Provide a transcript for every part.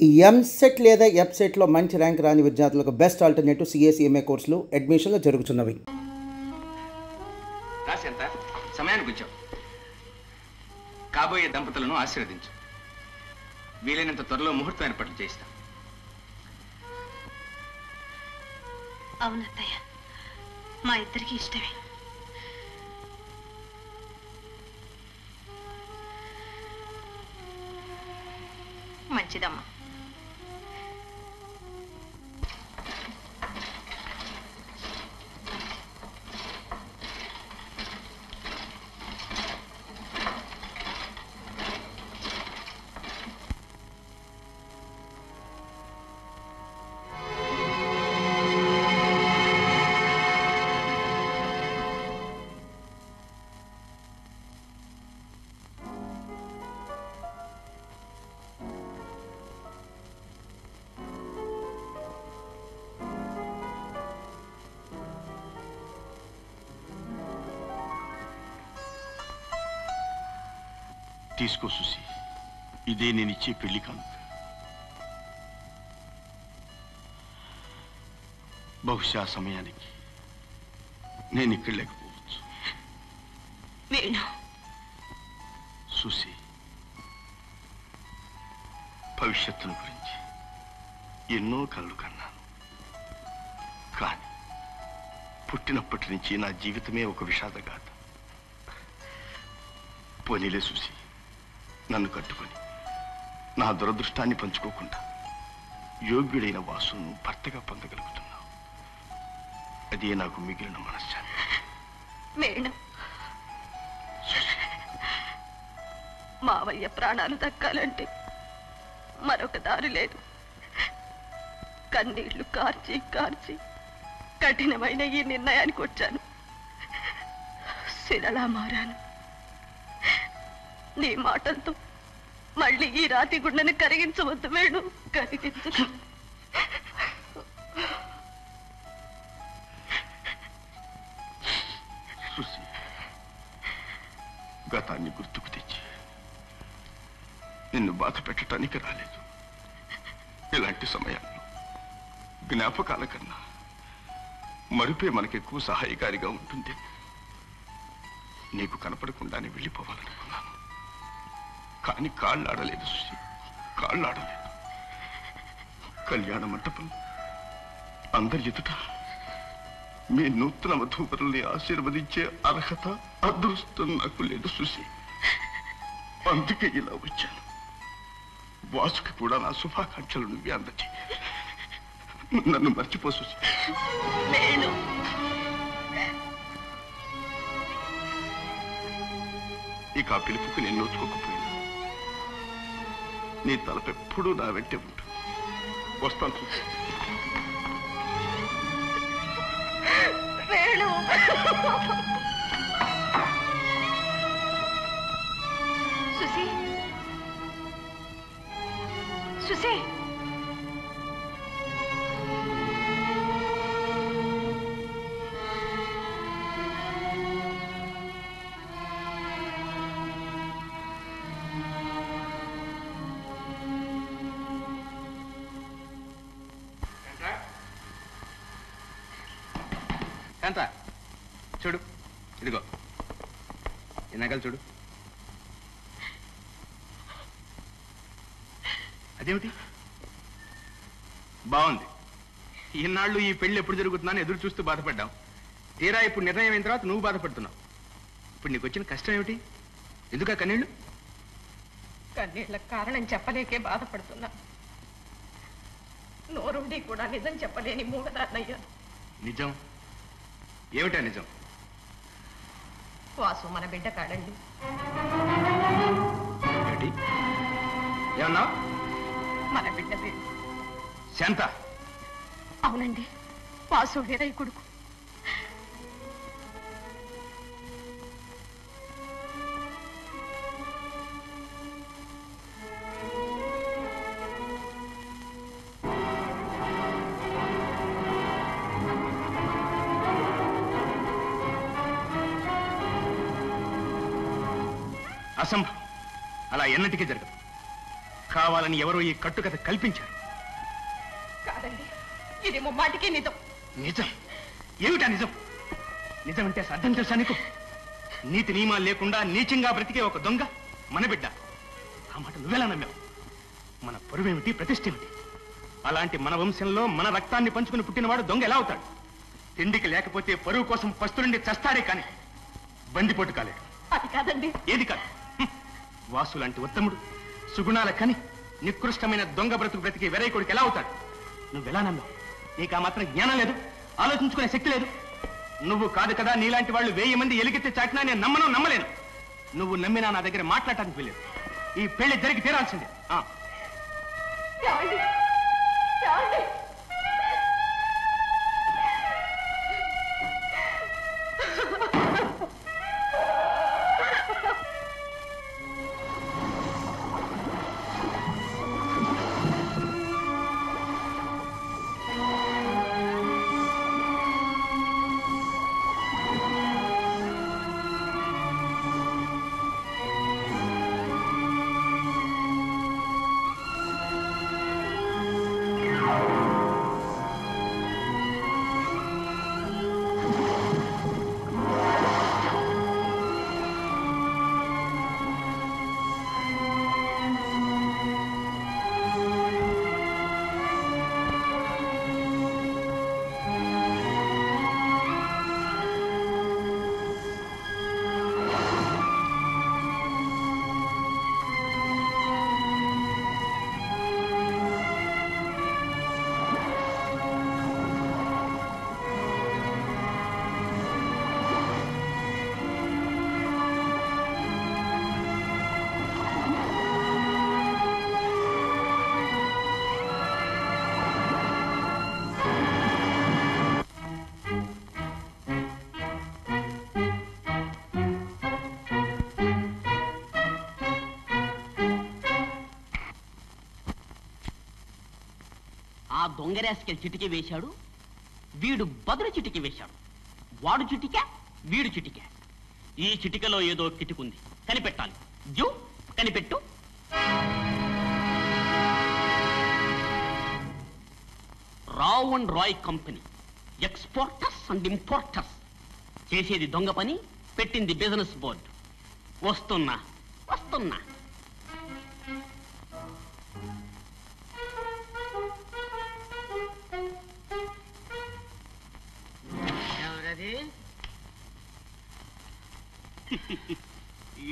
ఈ ఎంసెట్ లేదా ఎఫ్సెట్లో మంచి ర్యాంక్ రాని విద్యార్థులకు బెస్ట్ ఆల్టర్నేటివ్ సిఏసీఎంఏ కోర్సులు అడ్మిషన్లు జరుగుతున్నవి. సమయానికి వచ్చావు. కాబోయే దంపతులను ఆశీర్వదించు. వీలైనంత త్వరలో ముహూర్తం ఏర్పాట్లు చేయిస్తాం. అవునత్తయ్య, మా ఇద్దరికి ఇష్టమే. మంచిదమ్మా. తీసుకో సుసి, ఇదే నేనిచ్చే పెళ్లి కానుక. బహుశా సమయానికి నేను ఇక్కడ లేకపోవచ్చు. సుసి, భవిష్యత్తును గురించి ఎన్నో కళ్ళు కన్నాను. కానీ పుట్టినప్పటి నుంచి నా జీవితమే ఒక విషాదగాథ. పోనీలే సుసి, నన్ను కట్టుకొని నా దురదృష్టాన్ని పంచుకోకుండా యోగ్యుడైన వాసును భర్తగా పొందగలుగుతున్నావు. అదే నాకు మిగిలిన మనశ్శాంతి. మావయ్య ప్రాణాలు దక్కాలంటే మరొక దారి లేదు. కన్నీళ్లు కార్చి కార్చి కఠినమైన ఈ నిర్ణయానికి వచ్చాను. శిలలా మారాను. నీ మాటలతో మళ్ళీ ఈ రాతి గుండెని కరిగించవద్దు వేణు, కరిగించు. గతాన్ని గుర్తుకు తెచ్చి నిన్ను బాధ పెట్టడానికి రాలేదు. ఇలాంటి సమయాల్లో జ్ఞాపకాల కన్నా మరుపే మనకెక్కువ సహాయకారిగా ఉంటుంది. నీకు కనపడకుండానే వెళ్ళిపోవాలనుకున్నాను. కానీ కాళ్ళాడలేదు సుశీ, కాళ్ళాడలేదు. కళ్యాణ మంటపంలో అందరి ఎదుట మీ నూతన వధూవరుల్ని ఆశీర్వదించే అర్హత, అదృష్టం నాకు లేదు సుశీ. అందుకే ఇలా వచ్చాను. వాసుకి కూడా నా శుభాకాంక్షలు నువ్వే అందచి. నన్ను మర్చిపో సుశీ. ఇక ఆ పిలుపుకి నేను నోచుకోకపోయినా నీ తలపెప్పుడూ నా వెంటే ఉంటుంది. వస్తాను సుశీ. సుశీ, సుశీ, కాంత చూడు, ఇదిగో ఈ నగలు చూడు. అదేమిటి బాగుంది. ఈనాళ్ళు ఈ పెళ్లి ఎప్పుడు జరుగుతుందని ఎదురు చూస్తూ బాధపడ్డాం. తీరా ఇప్పుడు నిర్ణయం అయిన తర్వాత నువ్వు బాధపడుతున్నావు. ఇప్పుడు నీకు వచ్చిన కష్టం ఏమిటి? ఎందుకా కన్నీళ్ళు? కన్నీళ్ళ కారణం చెప్పలేకే బాధపడుతున్నా. నోరుండి కూడా నిజం చెప్పలేని మూగదాన్నయ్యా. నిజం ఏమిటా నిజం? వాసు మన బిడ్డ కాడండి. ఏమిటి ఏమన్నా? మన బిడ్డ పేరు శాంత. అవునండి, వాసు వీరయ్య కొడుకు. అసంభవం. అలా ఎన్నటికీ జరగదు. కావాలని ఎవరో ఈ కట్టుకథ కల్పించారు. కాదండి, ఇది ముమ్మాటికి నిజం. నిజం? ఏమిటా నిజం? నిజం అంటే అర్థం తెలుసా నీకు? నీతి నియమాలు లేకుండా నీచంగా బ్రతికే ఒక దొంగ మన బిడ్డ. ఆ మాట నువ్వెలా నమ్మావు? మన పరువేమిటి, ప్రతిష్ఠ ఏమిటి? అలాంటి మన వంశంలో మన రక్తాన్ని పంచుకుని పుట్టినవాడు దొంగ ఎలా అవుతాడు? తిండికి లేకపోతే పరువు కోసం పస్తులుండి చస్తాడే కానీ బందిపోటు కాలేడు. అది కాదండి. ఏది కాదు? వాసు లాంటి ఉత్తముడు, సుగుణాల కని నికృష్టమైన దొంగ బ్రతుకు బ్రతికి వెరైకొడికి ఎలా అవుతాడు? నువ్వెలా నమ్మావు? నీకు ఆ మాత్రం జ్ఞానం లేదు, ఆలోచించుకునే శక్తి లేదు. నువ్వు కాదు కదా, నీలాంటి వాళ్ళు 1000 మంది ఎలుగెత్తి చాటినా నేను నమ్మలేను. నువ్వు నమ్మినా నా దగ్గర మాట్లాడటానికి వెళ్ళలేదు. ఈ పెళ్లి జరిగి తీరాల్సిందే. దొంగరాస్కెల్ చిటికి వేశాడు, వీడు బదులు చిటికి వేశాడు. వాడు చిటిక, వీడు చిటిక. ఈ చిటికలో ఏదో కిటికుంది, కనిపెట్టాలి. జూ కనిపెట్టు. Rao and Rai company, exporters and importers. చేసేది దొంగ పని, పెట్టింది బిజినెస్ బోర్డు. వస్తున్నా.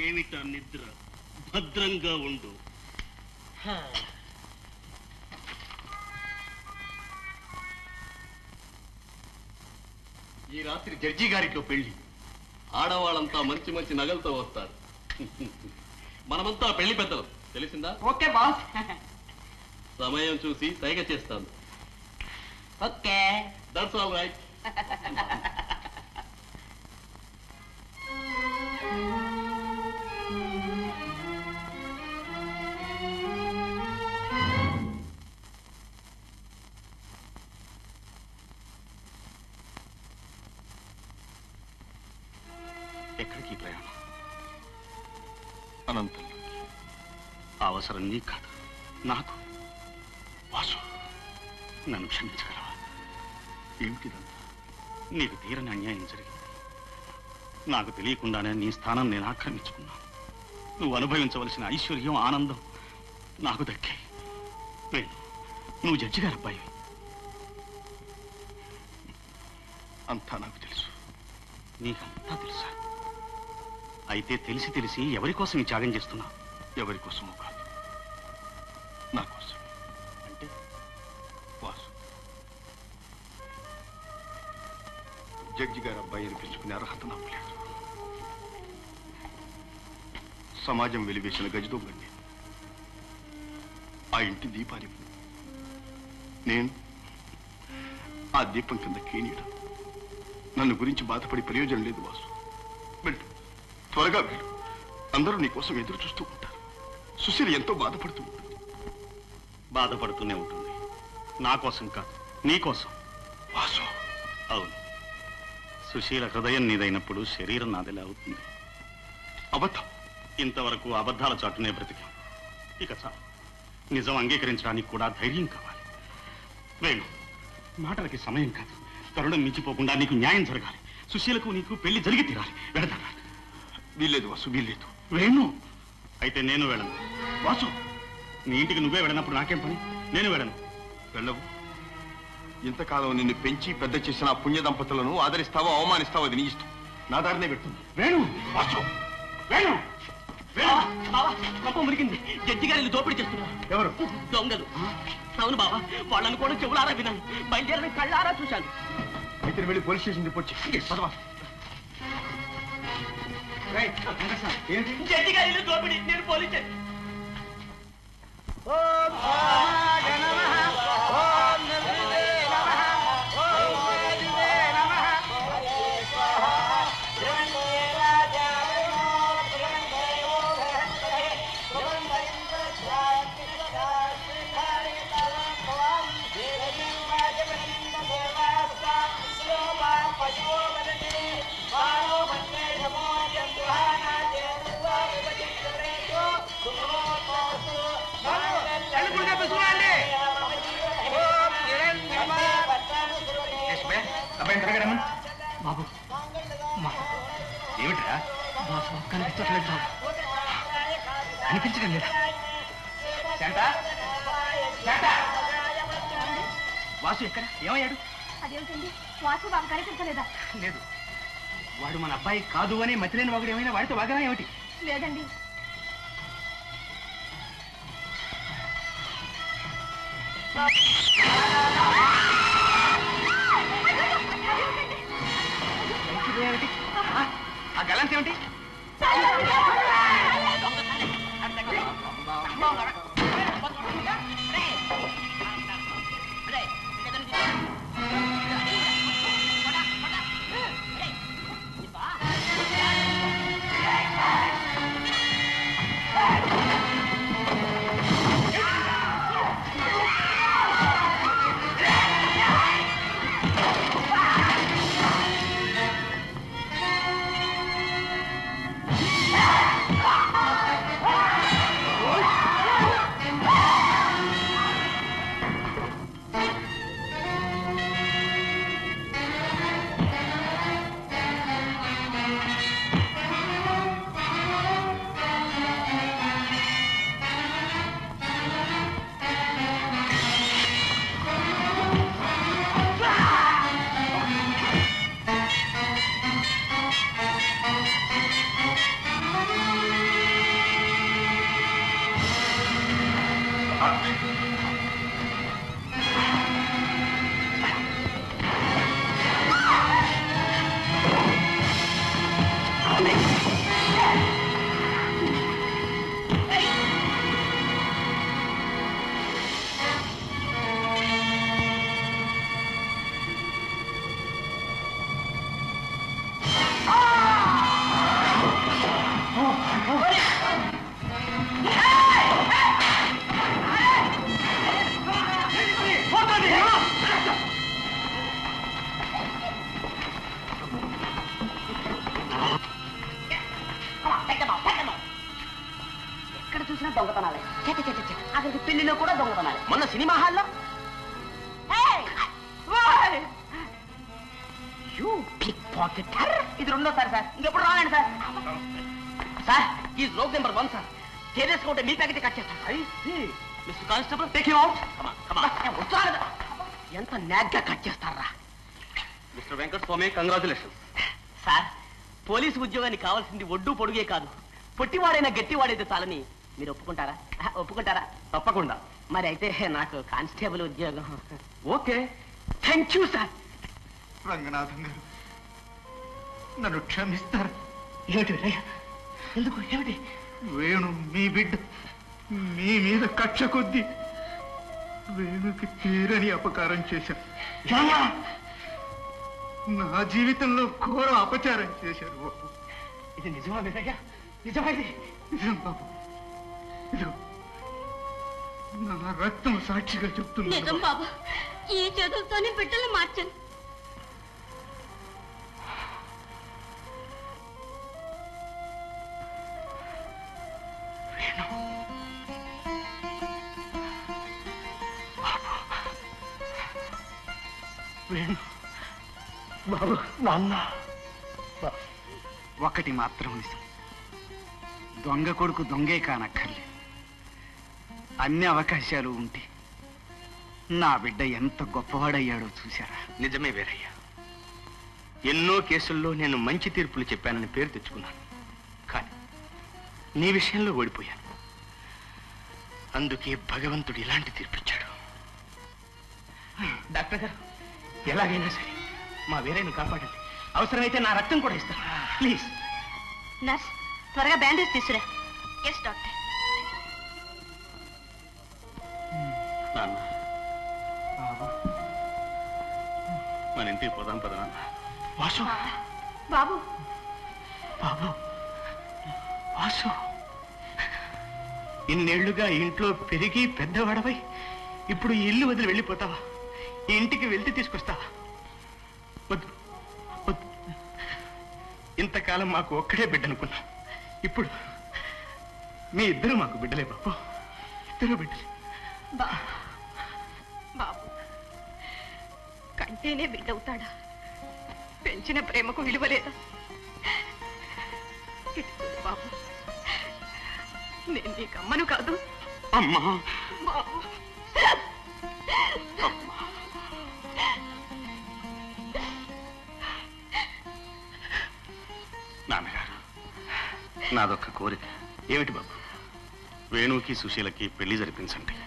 ఏమిటా నిద్ర? భద్రంగా ఉండు. ఈ రాత్రి జడ్జి గారితో పెళ్లి. ఆడవాళ్ళంతా మంచి మంచి నగలతో వస్తారు. మనమంతా పెళ్లి పెద్దలు, తెలిసిందా? Okay boss. సమయం చూసి సైగ చేస్తాను. Okay, that's all right. ఎక్కడికి ప్రయాణం? అనంతం. అవసరం నీకు కాదు, నాకు. వాసు, నన్ను క్షమించగలవా? ఏమిటిదంతా? నీకు తీరని అన్యాయం జరిగింది. నాకు తెలియకుండానే నీ స్థానం నేను ఆక్రమించుకున్నాను. నువ్వు అనుభవించవలసిన ఐశ్వర్యం, ఆనందం నాకు దక్కాయి. నువ్వు జడ్జి గారి అబ్బాయి. అంతా నాకు తెలుసు. నీకంతా తెలుసా? అయితే తెలిసి తెలిసి ఎవరి కోసం ఈ త్యాగం చేస్తున్నా? ఎవరి కోసమో కాదు, నా కోసం. అంటే వాసు, జడ్జి గారు అబ్బాయి అనిపించుకునే అర్హత నాకు లేదు. సమాజం వెలివేసిన గజదొంగని నేను. ఆ ఇంటి దీపానికి నేను. ఆ దీపం కింద కేనీడ. నన్ను గురించి బాధపడి ప్రయోజనం లేదు వాసు. వెళ్ళు, త్వరగా వెళ్ళు. అందరూ నీ కోసం ఎదురు చూస్తూ ఉంటారు. సుశీల ఎంతో బాధపడుతూ ఉంటుంది. బాధపడుతూనే ఉంటుంది. నా కోసం కాదు, నీ కోసం. వాసు. అవును, సుశీల హృదయం నీదైనప్పుడు శరీరం నాదిలా అవుతుంది. అబద్ధం. ఇంతవరకు అబద్ధాల చాటునే బ్రతికాం. ఇక చాలు. నిజం అంగీకరించడానికి కూడా ధైర్యం కావాలి. వేణు, మాటలకి సమయం కాదు. తరుణం మించిపోకుండా నీకు న్యాయం జరగాలి. సుశీలకు నీకు పెళ్లి జరిగి తీరాలి. వెళదాం. వీల్లేదు వాసు, వీల్లేదు. వేణు, అయితే నేను వెళ్ళను. వాసు, నీ ఇంటికి నువ్వే వెళ్ళినప్పుడు నాకేం పని? నేను వెళ్ళను. వెళ్ళవు. ఇంతకాలం నిన్ను పెంచి పెద్ద చేసిన ఆ పుణ్య దంపతులను ఆదరిస్తావో అవమానిస్తావో అది నీ ఇష్టం. నా దారినే పెడుతుంది. వేణు, వాసు, వేణు, బావా, గొప్ప మురికింది. జడ్జి గారు ఇల్లు దోపిడీ చేస్తున్నారు. ఎవరు? దొంగలు. అవును బావా, వాళ్ళను కూడా చెవులారా విన్నాను, బయలుదేరిన కళ్ళారా చూశాను. అయితే వెళ్ళి పోలీస్ స్టేషన్ రిపోర్ట్ చేసి జడ్జి గారి ఇల్లు దోపిడీ, నేను పోలీస్ స్టేషన్. బాబు, ఏమిట్రా? బాబు కనిపించట్లేదు బాబు. అనిపించడం లేదా? వాసు ఎక్కడ? ఏమయ్యాడు? అదేమిటండి, వాసు బాబు కనిపించలేదా? లేదు. వాడు మన అబ్బాయి కాదు అని మతిలేని వాడు ఏమైనా వాడితో వాగనా ఏమిటి? లేదండి. ఏమిటి? ఆ గలంత ఏమిటి? ఎక్కడ చూసినా దొంగతనాలే. అక్కడికి పెళ్లిలో కూడా దొంగతనాలే. మొన్న సినిమా హాల్లో ఇది రెండోసారి సార్. ఇంకెప్పుడు రానండి సార్. సార్, ఈ రోగ్ నెంబర్ 1 సార్. సీరియస్గా ఉంటే మీ ప్యాకెట్ కట్ చేస్తాను. Mister constable, take him out. ఎంత నాగ్గా కట్ చేస్తారా? Mister Venkata Swamy, congratulation. Sir, police ఉద్యోగానికి కావాల్సింది ఒడ్డు పొడుగే కాదు, పొట్టివాడైనా గట్టివాడైతే చాలని మీరు ఒప్పుకుంటారా? ఒప్పుకుంటారా? తప్పకుండా. మరి అయితే నాకు కానిస్టేబుల్ ఉద్యోగం. Okay. Thank you sir. Ranganatham గారు, నన్ను క్షమిస్తారు. ఏమిటి ఎందుకు? ఏమిటి? వేణు మీ బిడ్డ. మీ మీద కక్ష కొద్దీ వేణుకి తీరని అపకారం చేశారు. నా జీవితంలో ఘోర అపచారం చేశారు. ఇది నిజమా మీరయ్యా? నిజమైంది. నిజం బాబు. ఇదిగో నా రక్తం సాక్షిగా చెప్తున్నాను. నిజం బాబు, ఈ చేతులతోనే బిడ్డలు మార్చాను. వేణు బాబు నాన్న ఒకటి మాత్రం నిజం, దొంగ కొడుకు దొంగే కానక్కర్లేదు. అన్ని అవకాశాలు ఉంటే నా బిడ్డ ఎంత గొప్పవాడయ్యాడో చూశారా? నిజమే వీరయ్య, ఎన్నో కేసుల్లో నేను మంచి తీర్పులు చెప్పానని పేరు తెచ్చుకున్నాను. కానీ నీ విషయంలో ఓడిపోయాను. అందుకే భగవంతుడు ఇలాంటి తీర్పిచ్చాడు. డాక్టర్ గారు, ఎలాగైనా సరే మా వీరయ్యను కాపాడండి. అవసరమైతే నా రక్తం కూడా ఇస్తాను. ప్లీజ్. నర్స్, త్వరగా బ్యాండేజ్ తీసుకురా. Yes doctor. నాన్న, మన ఇంటికి పోదాం పద నాన్న. వాసు, బాబు, బాబు, వాసు, ఇన్నేళ్లుగా ఇంట్లో పెరిగి పెద్దవాడవై ఇప్పుడు ఈ ఇల్లు వదిలి వెళ్ళిపోతావా? ఈ ఇంటికి వెళ్తే తీసుకొస్తావా? వద్దు వద్దు. ఇంతకాలం మాకు ఒక్కడే బిడ్డనుకున్నాం. ఇప్పుడు మీ ఇద్దరు మాకు బిడ్డలే బాబు, ఇద్దరు బిడ్డలే. బాబు కంటేనే బిడ్డవుతాడా? పెంచిన ప్రేమకు విలువలేదా? బాబు, నేను నీకు అమ్మను కాదు. అమ్మా, బాబు, నాన్నగారు, నాదొక్క కోరిక. ఏమిటి బాబు? వేణుకి సుశీలకి పెళ్లి జరిపించండి.